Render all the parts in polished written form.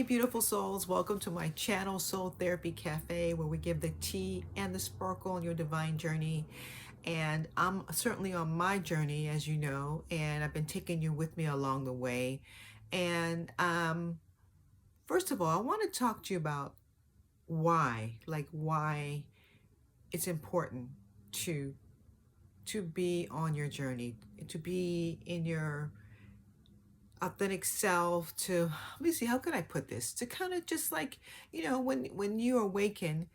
beautiful souls. Welcome to my channel, Soul Therapy Cafe, where we give the tea and the sparkle on your divine journey. And I'm certainly on my journey, as you know, and I've been taking you with me along the way. And first of all, I want to talk to you about why it's important to be on your journey, to be in your authentic self, to let me see, how can I put this, to kind of just like, when you awaken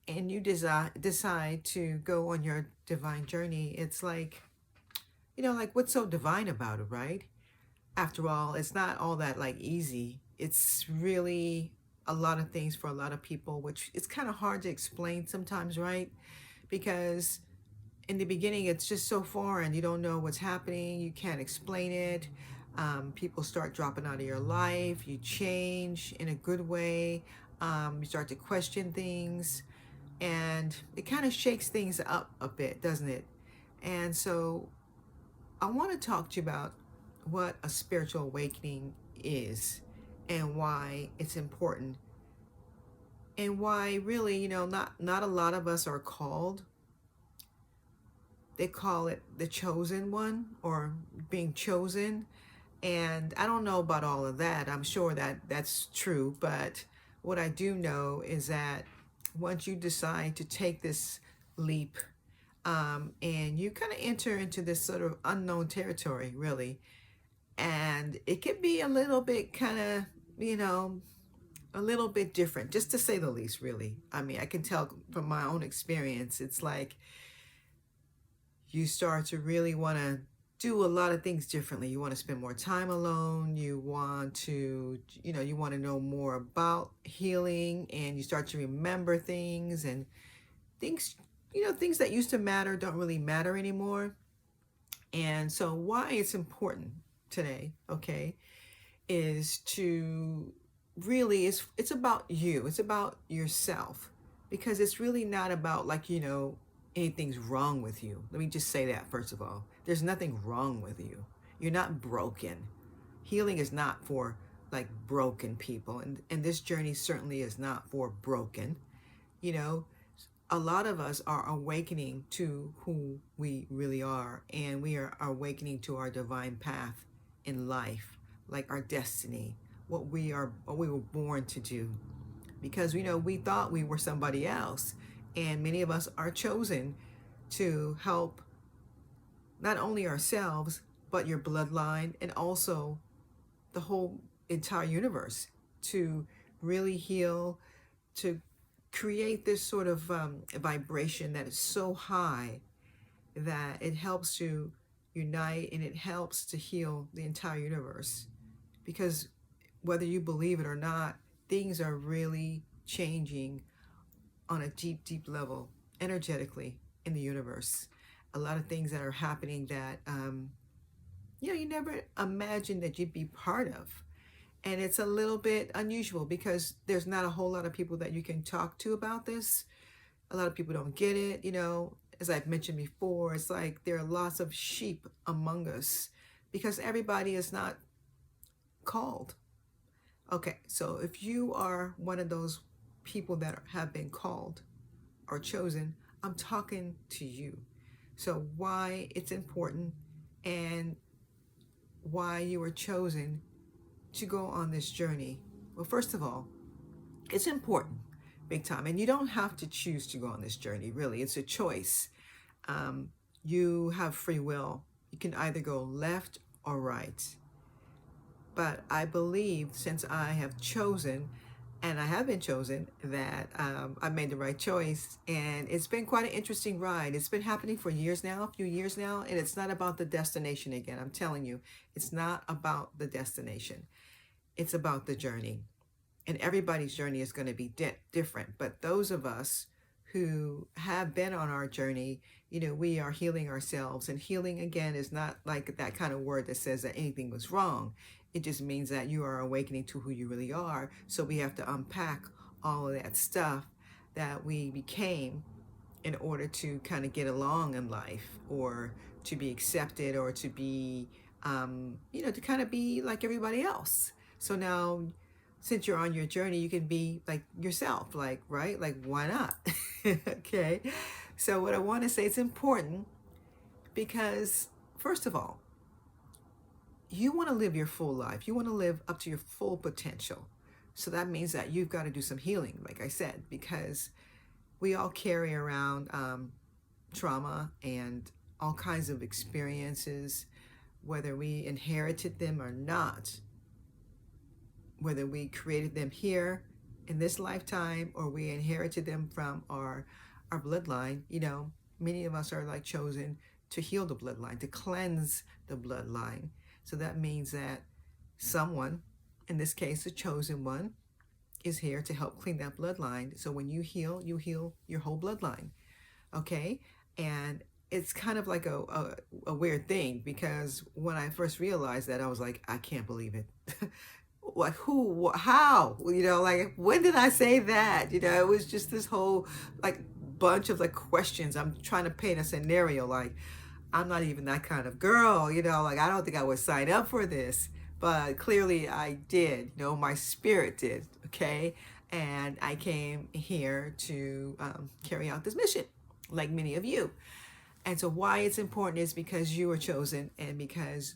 and you decide to go on your divine journey, it's like, like, what's so divine about it, right? After all, it's not all that like easy. It's really a lot of things for a lot of people, which it's kind of hard to explain sometimes, right? Because in the beginning, it's just so foreign. You don't know what's happening. You can't explain it. People start dropping out of your life. You change in a good way. You start to question things, and it kind of shakes things up a bit, doesn't it? And so I want to talk to you about what a spiritual awakening is and why it's important, and why really, not a lot of us are called. They call it the chosen one, or being chosen. And I don't know about all of that. I'm sure that that's true. But what I do know is that once you decide to take this leap, and you kind of enter into this sort of unknown territory, really, and it can be a little bit kind of, a little bit different, just to say the least, really. I mean, I can tell from my own experience, it's like you start to really want to do a lot of things differently. You want to spend more time alone. You want to, you want to know more about healing, and you start to remember things, and things, things that used to matter don't really matter anymore. And so why it's important today, okay, is to really, it's about you. It's about yourself, because it's really not about, like, anything's wrong with you. Let me just say that first of all. There's nothing wrong with you. You're not broken. Healing is not for like broken people, and this journey certainly is not for broken. You know, a lot of us are awakening to who we really are, and we are awakening to our divine path in life, like our destiny, what we were born to do. Because we thought we were somebody else, and many of us are chosen to help not only ourselves but your bloodline, and also the whole entire universe, to really heal, to create this sort of vibration that is so high that it helps to unite, and it helps to heal the entire universe. Because whether you believe it or not, things are really changing on a deep, deep level, energetically, in the universe. A lot of things that are happening that, you never imagined that you'd be part of. And it's a little bit unusual, because there's not a whole lot of people that you can talk to about this. A lot of people don't get it, as I've mentioned before. It's like there are lots of sheep among us, because everybody is not called. Okay, so if you are one of those people that have been called or chosen, I'm talking to you. So why it's important, and why you were chosen to go on this journey. Well, first of all, it's important, big time. And you don't have to choose to go on this journey, really. It's a choice. You have free will. You can either go left or right. But I believe, since I have chosen, and I have been chosen, that I made the right choice. And it's been quite an interesting ride. It's been happening for years now, a few years now. And it's not about the destination again. I'm telling you, it's not about the destination. It's about the journey. And everybody's journey is going to be different. But those of us who have been on our journey, we are healing ourselves. And healing, again, is not like that kind of word that says that anything was wrong. It just means that you are awakening to who you really are. So we have to unpack all of that stuff that we became in order to kind of get along in life, or to be accepted, or to be, to kind of be like everybody else. So now since you're on your journey, you can be like yourself, like, right? Like, why not? Okay. So, what I want to say, it's important because, first of all, you want to live your full life. You want to live up to your full potential. So, that means that you've got to do some healing, like I said, because we all carry around trauma and all kinds of experiences, whether we inherited them or not, whether we created them here in this lifetime or we inherited them from our bloodline. Many of us are like chosen to heal the bloodline, to cleanse the bloodline. So that means that someone, in this case the chosen one, is here to help clean that bloodline. So when you heal your whole bloodline. Okay. And it's kind of like a weird thing, because when I first realized that, I was like, I can't believe it. Like, who, how, like, when did I say that? It was just this whole like bunch of like questions. I'm trying to paint a scenario, like, I'm not even that kind of girl, like, I don't think I would sign up for this. But clearly I did, my spirit did. Okay. And I came here to carry out this mission, like many of you. And so why it's important is because you were chosen, and because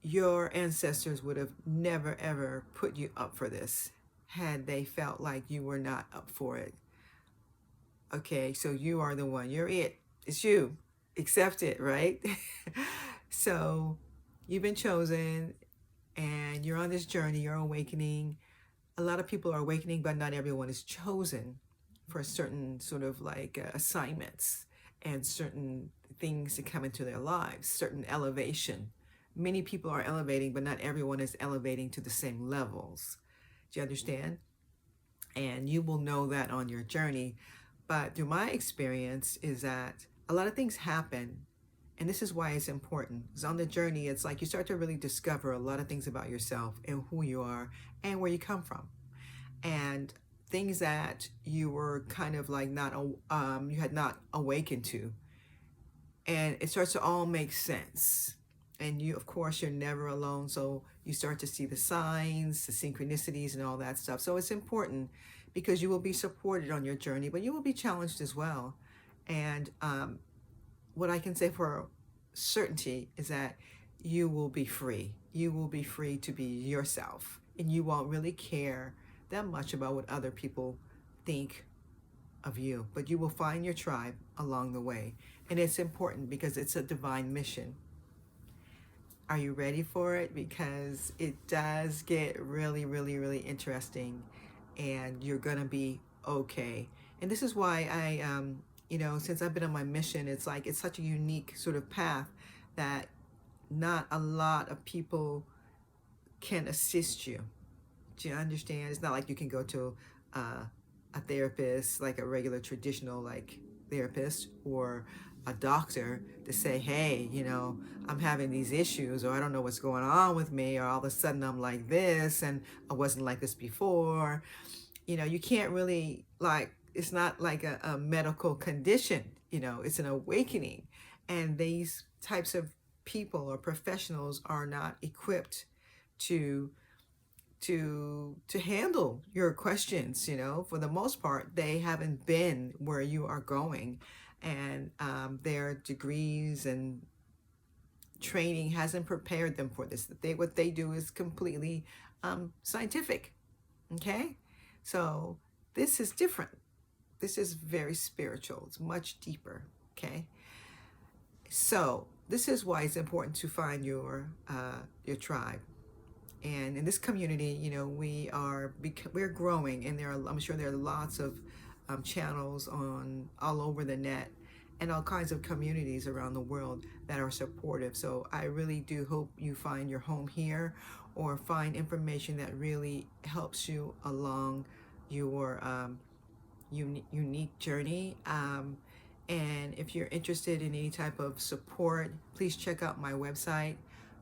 your ancestors would have never ever put you up for this had they felt like you were not up for it. Okay, so you are the one. You're it. It's you. Accept it, right? So you've been chosen and you're on this journey, you're awakening. A lot of people are awakening, but not everyone is chosen for certain sort of like assignments and certain things to come into their lives, certain elevation. Many people are elevating, but not everyone is elevating to the same levels. Do you understand? And you will know that on your journey. But through my experience is that a lot of things happen, and this is why it's important. Because on the journey, it's like you start to really discover a lot of things about yourself and who you are and where you come from. And things that you were kind of like not, you had not awakened to. And it starts to all make sense. And you, of course, you're never alone. So you start to see the signs, the synchronicities, and all that stuff. So it's important because you will be supported on your journey, but you will be challenged as well. And what I can say for certainty is that you will be free. You will be free to be yourself, and you won't really care that much about what other people think of you, but you will find your tribe along the way. And it's important because it's a divine mission. Are you ready for it? Because it does get really, really, really interesting, and you're going to be okay. And this is why since I've been on my mission, it's like it's such a unique sort of path that not a lot of people can assist you. Do you understand? It's not like you can go to a therapist, like a regular traditional like therapist, or a doctor to say, hey, I'm having these issues, or I don't know what's going on with me, or all of a sudden I'm like this and I wasn't like this before. You can't really, like, it's not like a medical condition, it's an awakening. And these types of people or professionals are not equipped to handle your questions. For the most part, they haven't been where you are going, and their degrees and training hasn't prepared them for this. What they do is completely scientific. Okay, so this is different. This is very spiritual. It's much deeper. Okay, so this is why it's important to find your tribe. And in this community, we're growing, and I'm sure there are lots of channels on all over the net, and all kinds of communities around the world that are supportive. So I really do hope you find your home here, or find information that really helps you along your unique journey. And if you're interested in any type of support, please check out my website,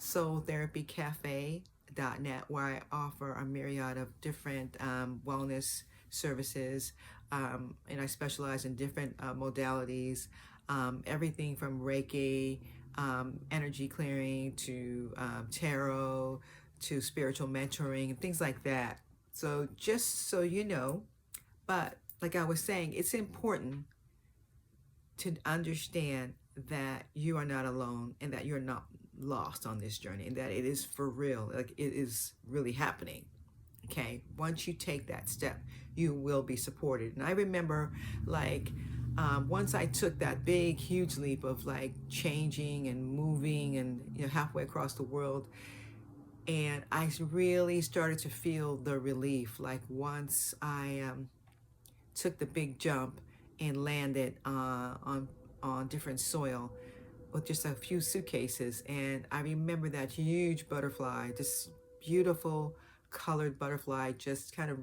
soultherapycafe.net, where I offer a myriad of different wellness services, and I specialize in different modalities, everything from Reiki, energy clearing, to tarot, to spiritual mentoring and things like that. So just so you know, but like I was saying, it's important to understand that you are not alone and that you're not lost on this journey and that it is for real. Like it is really happening. Okay. Once you take that step, you will be supported. And I remember like once I took that big, huge leap of like changing and moving and halfway across the world, and I really started to feel the relief. Like once I took the big jump and landed on different soil with just a few suitcases, and I remember that huge butterfly, this beautiful colored butterfly, just kind of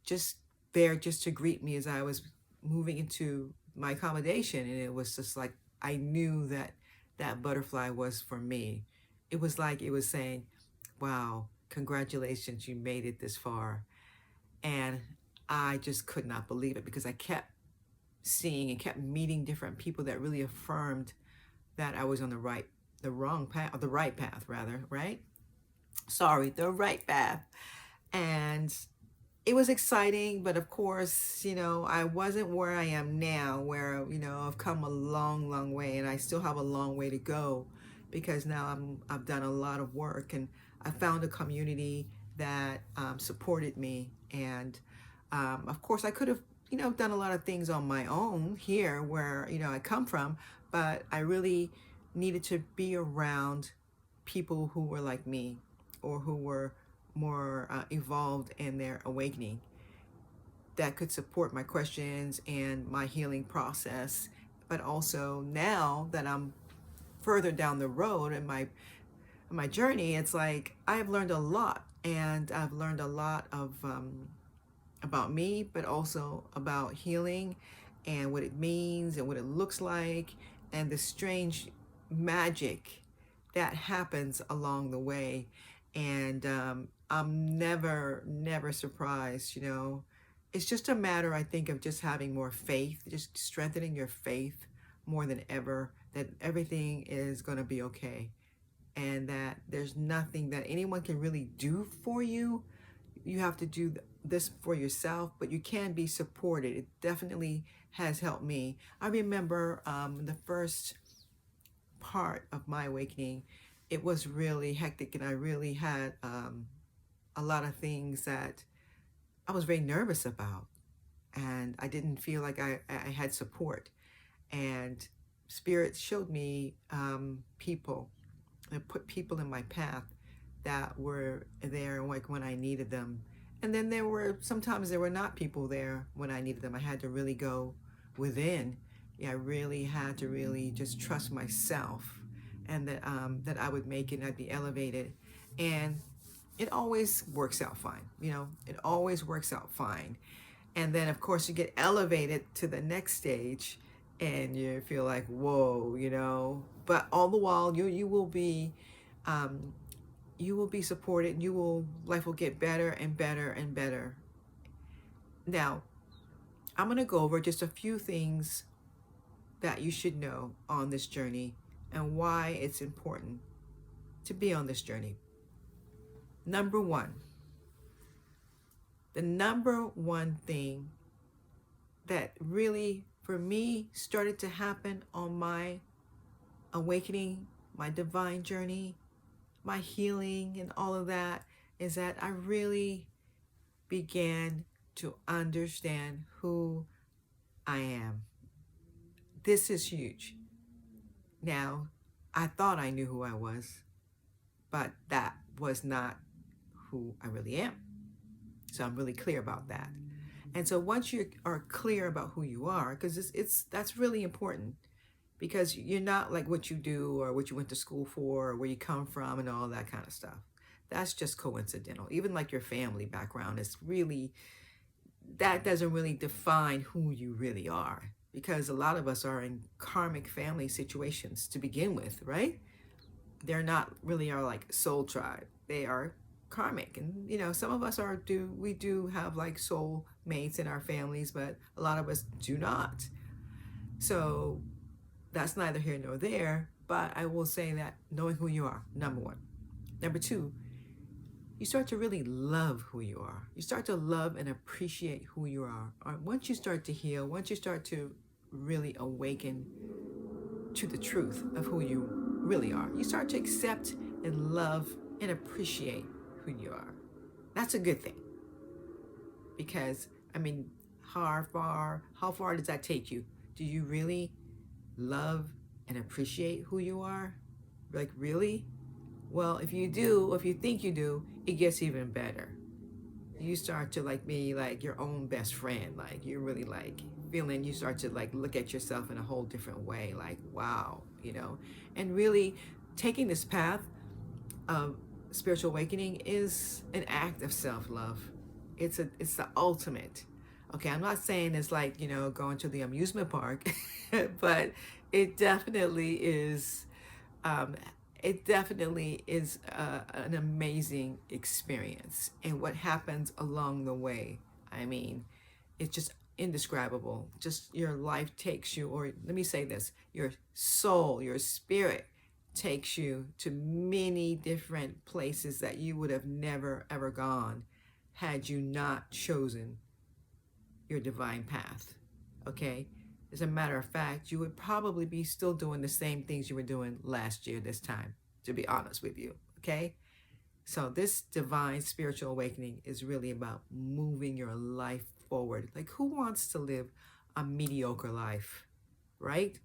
just there just to greet me as I was moving into my accommodation, and it was just like I knew that that butterfly was for me. It was like it was saying, wow, congratulations, you made it this far. And I just could not believe it because I kept seeing and kept meeting different people that really affirmed that I was on the wrong path, or the right path rather, right? Sorry, the right path. And it was exciting, but of course, I wasn't where I am now, where, I've come a long, long way, and I still have a long way to go because now I've done a lot of work, and I found a community that supported me. And of course, I could have, done a lot of things on my own here where, I come from, but I really needed to be around people who were like me or who were more evolved in their awakening that could support my questions and my healing process. But also now that I'm further down the road in my journey, it's like I've learned a lot, and I've learned a lot of about me, but also about healing and what it means and what it looks like and the strange magic that happens along the way. And I'm never surprised, It's just a matter, I think, of just having more faith, just strengthening your faith more than ever, that everything is going to be okay, and that there's nothing that anyone can really do for you. You have to do this for yourself, but you can be supported. It definitely has helped me. I remember the first part of my awakening, it was really hectic, and I really had a lot of things that I was very nervous about, and I didn't feel like I had support. And Spirit showed me people, and put people in my path that were there like when I needed them. And then sometimes there were not people there when I needed them. I had to really go within. Yeah, I really had to really just trust myself, and that I would make it and I'd be elevated. And it always works out fine. It always works out fine. And then of course you get elevated to the next stage, and you feel like, whoa. But all the while you will be supported, and life will get better and better and better. Now, I'm going to go over just a few things that you should know on this journey and why it's important to be on this journey. Number one, the number one thing that really, for me, started to happen on my awakening, my divine journey, my healing, and all of that, is that I really began to understand who I am. This is huge. Now, I thought I knew who I was, but that was not who I really am. So I'm really clear about that. And so once you are clear about who you are, because that's really important, because you're not like what you do or what you went to school for or where you come from and all that kind of stuff. That's just coincidental. Even like your family background is really, that doesn't really define who you really are, because a lot of us are in karmic family situations to begin with, right? They're not really our like soul tribe. They are karmic. And some of us we do have like soul mates in our families, but a lot of us do not. So that's neither here nor there, but I will say that knowing who you are, number one. Number two, you start to really love who you are. You start to love and appreciate who you are. Once you start to heal, once you start to really awaken to the truth of who you really are, you start to accept and love and appreciate who you are. That's a good thing, because I mean, how far does that take you? Do you really love and appreciate who you are? Like, really? Well, if you do, if you think you do, it gets even better. You start to like be like your own best friend. Like, you're really like feeling, you start to like look at yourself in a whole different way. Like, wow, and really taking this path of spiritual awakening is an act of self-love. It's the ultimate. Okay, I'm not saying it's like, going to the amusement park, but it definitely is um, it definitely is an amazing experience. And what happens along the way, I mean, it's just indescribable. Just your life takes you, or let me say this, your soul, your spirit takes you to many different places that you would have never ever gone had you not chosen your divine path. Okay? As a matter of fact, you would probably be still doing the same things you were doing last year this time, to be honest with you. Okay? So this divine spiritual awakening is really about moving your life forward. Like, who wants to live a mediocre life, right?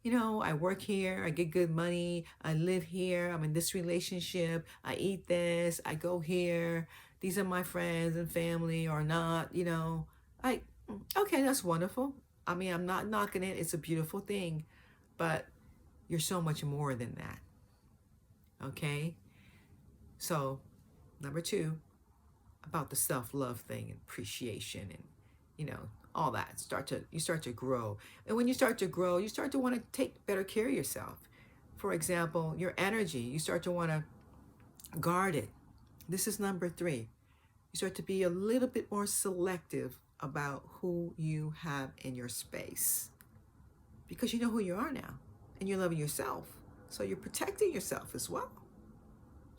I work here, I get good money, I live here, I'm in this relationship, I eat this, I go here, these are my friends and family or not. I Okay, that's wonderful. I mean, I'm not knocking it. It's a beautiful thing, but you're so much more than that. Okay? So, number 2, about the self-love thing and appreciation and all that. You start to grow. And when you start to grow, you start to want to take better care of yourself. For example, your energy, you start to want to guard it. This is number 3. You start to be a little bit more selective about who you have in your space, because you know who you are now and you're loving yourself. So you're protecting yourself as well.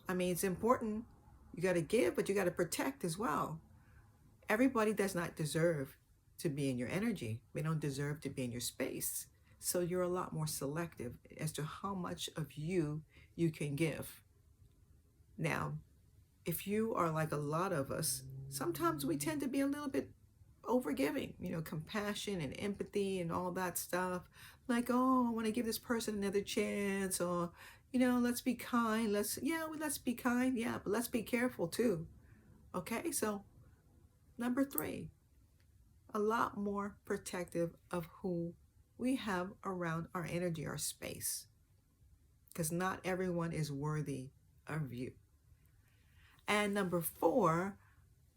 I mean, it's important. You got to give, but you got to protect as well. Everybody does not deserve to be in your energy. They don't deserve to be in your space. So you're a lot more selective as to how much of you can give. Now, if you are like a lot of us, sometimes we tend to be a little bit overgiving, compassion and empathy and all that stuff. Like, oh, I want to give this person another chance, or, let's be kind. Let's be kind. Yeah, but let's be careful too. Okay, so number 3, a lot more protective of who we have around our energy, our space, because not everyone is worthy of you. And number 4,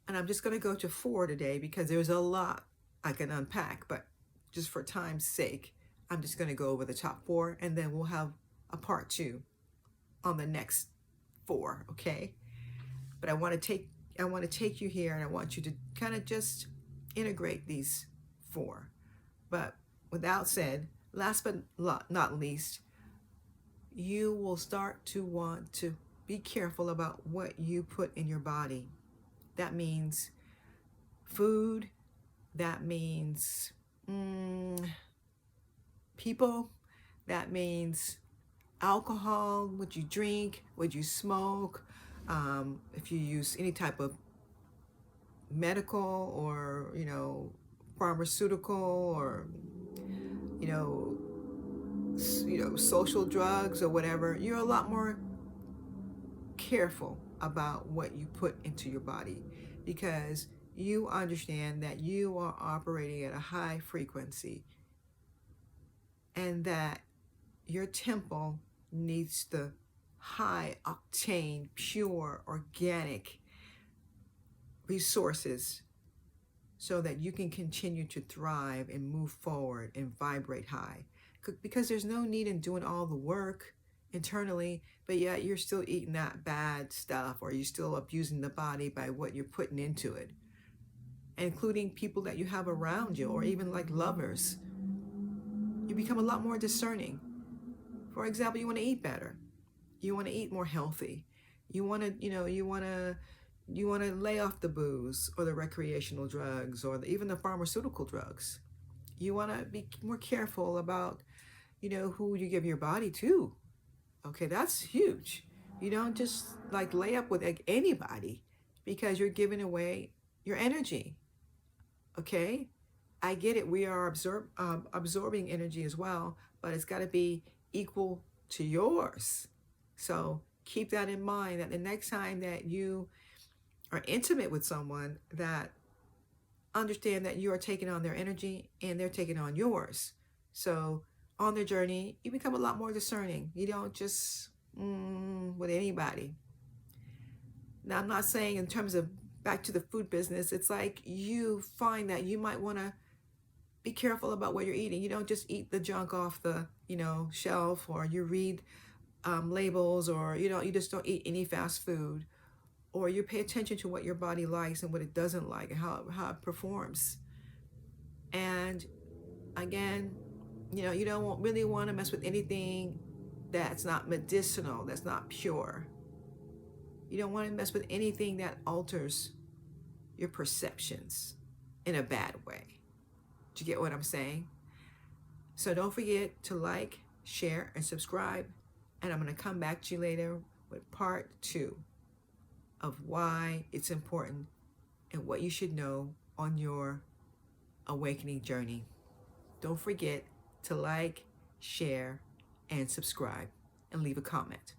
and I'm just going to go to 4 today because there's a lot I can unpack, but just for time's sake, I'm just going to go over the top 4, and then we'll have a part 2 on the next 4, okay? But I want to take you here, and I want you to kind of just integrate these 4. But without said, last but not least, you will start to want to be careful about what you put in your body. That means food, that means people, that means alcohol, what you drink, what you smoke, if you use any type of medical or pharmaceutical or social drugs or whatever. You're a lot more careful about what you put into your body, because you understand that you are operating at a high frequency and that your temple needs the high octane, pure, organic resources so that you can continue to thrive and move forward and vibrate high. Because there's no need in doing all the work internally, but yet you're still eating that bad stuff, or you're still abusing the body by what you're putting into it, including people that you have around you, or even like lovers. You become a lot more discerning. For example, you want to eat better. You want to eat more healthy. You want to You want to lay off the booze or the recreational drugs or even the pharmaceutical drugs. You want to be more careful about, who you give your body to. Okay, that's huge. You don't just like lay up with like anybody because you're giving away your energy. Okay, I get it. We are absorbing energy as well, but it's got to be equal to yours. So keep that in mind that the next time that you are intimate with someone, that understand that you are taking on their energy and they're taking on yours. So on their journey, you become a lot more discerning. You don't just with anybody. Now, I'm not saying in terms of back to the food business, it's like you find that you might want to be careful about what you're eating. You don't just eat the junk off the, shelf, or you read labels, or, you just don't eat any fast food, or you pay attention to what your body likes and what it doesn't like and how it performs. And again, you don't really want to mess with anything that's not medicinal, that's not pure. You don't want to mess with anything that alters your perceptions in a bad way. Do you get what I'm saying? So don't forget to like, share, and subscribe. And I'm going to come back to you later with part 2 of why it's important and what you should know on your awakening journey. Don't forget to like, share, and subscribe, and leave a comment.